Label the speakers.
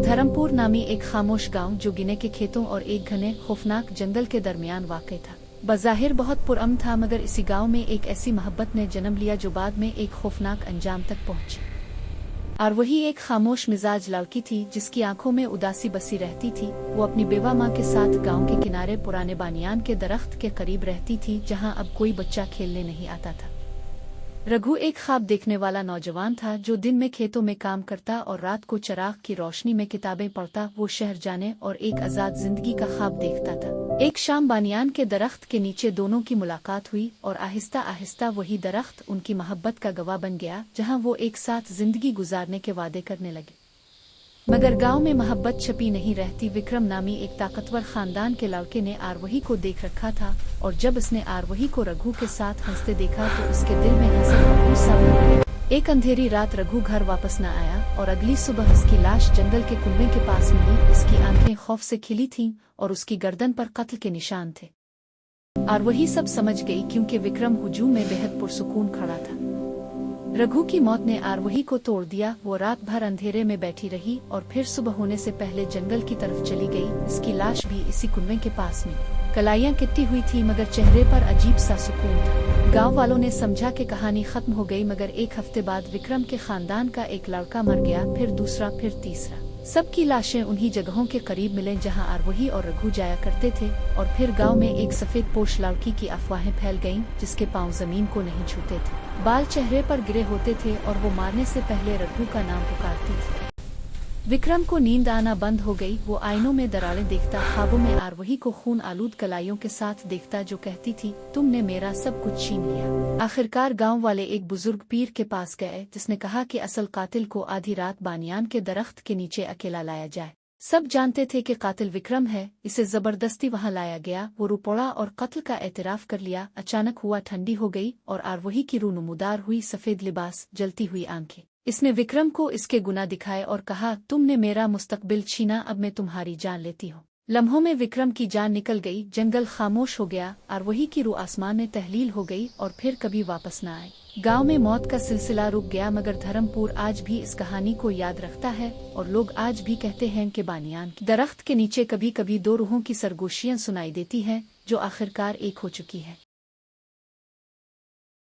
Speaker 1: धर्मपुर नामी एक खामोश गांव जो गिने के खेतों और एक घने खौफनाक जंगल के दरमियान वाक़ था। बज़ाहिर बहुत पुरअमन था, मगर इसी गांव में एक ऐसी मोहब्बत ने जन्म लिया जो बाद में एक खौफनाक अंजाम तक पहुंची। और वही एक खामोश मिजाज लड़की थी जिसकी आंखों में उदासी बसी रहती थी। वो अपनी बेवा माँ के साथ गांव के किनारे पुराने बानियान के दरख्त के करीब रहती थी, जहां अब कोई बच्चा खेलने नहीं आता था। रघु एक ख्वाब देखने वाला नौजवान था जो दिन में खेतों में काम करता और रात को चिराग की रोशनी में किताबें पढ़ता। वो शहर जाने और एक आज़ाद जिंदगी का ख्वाब देखता था। एक शाम बानियान के दरख्त के नीचे दोनों की मुलाकात हुई और आहिस्ता आहिस्ता वही दरख्त उनकी मोहब्बत का गवाह बन गया, जहां वो एक साथ जिंदगी गुजारने के वादे करने लगे। मगर गांव में मोहब्बत छपी नहीं रहती। विक्रम नामी एक ताकतवर खानदान के लड़के ने आरवही को देख रखा था, और जब उसने आरवही को रघु के साथ हंसते देखा तो उसके दिल में हसद और गुस्सा भर गया। एक अंधेरी रात रघु घर वापस न आया और अगली सुबह उसकी लाश जंगल के कुएं के पास मिली। इसकी आंखें खौफ से खिली थीं और उसकी गर्दन पर कत्ल के निशान थे। आरवही सब समझ गई, क्योंकि विक्रम हुजूम में बेहद पुरसुकून खड़ा था। रघु की मौत ने आरवही को तोड़ दिया। वो रात भर अंधेरे में बैठी रही और फिर सुबह होने से पहले जंगल की तरफ चली गई। इसकी लाश भी इसी कुएं के पास मिली। कलाइयां किट्टी हुई थी, मगर चेहरे पर अजीब सा सुकून था। गांव वालों ने समझा कि कहानी खत्म हो गई, मगर एक हफ्ते बाद विक्रम के खानदान का एक लड़का मर गया, फिर दूसरा, फिर तीसरा। सबकी लाशें उन्हीं जगहों के करीब मिले जहां आरवही और रघु जाया करते थे। और फिर गांव में एक सफेद पोश लड़की की अफवाहें फैल गईं, जिसके पांव जमीन को नहीं छूते थे, बाल चेहरे पर गिरे होते थे और वो मारने से पहले रघु का नाम पुकारती थी। विक्रम को नींद आना बंद हो गई। वो आईनों में दरारें देखता, ख्वाबों में आरवही को खून आलूद कलाइयों के साथ देखता जो कहती थी, तुमने मेरा सब कुछ छीन लिया। आखिरकार गांव वाले एक बुजुर्ग पीर के पास गए, जिसने कहा कि असल कातिल को आधी रात बानियान के दरख्त के नीचे अकेला लाया जाए। सब जानते थे कि कातिल विक्रम है। इसे जबरदस्ती वहां लाया गया। वो रो पड़ा और कत्ल का एतराफ कर लिया। अचानक हुआ ठंडी हो गई और आरवही की रूह नमूदार हुई। सफेद लिबास, जलती हुई आंखें। इसने विक्रम को इसके गुनाह दिखाए और कहा, तुमने मेरा मुस्तकबिल छीना, अब मैं तुम्हारी जान लेती हूँ। लम्हों में विक्रम की जान निकल गई। जंगल खामोश हो गया। आरवही की रूह आसमान में तहलील हो गई और फिर कभी वापस न आई। गांव में मौत का सिलसिला रुक गया, मगर धर्मपुर आज भी इस कहानी को याद रखता है और लोग आज भी कहते हैं कि बानियान के दरख्त के नीचे कभी कभी दो रूहों की सरगोशियां सुनाई देती हैं, जो आखिरकार एक हो चुकी है।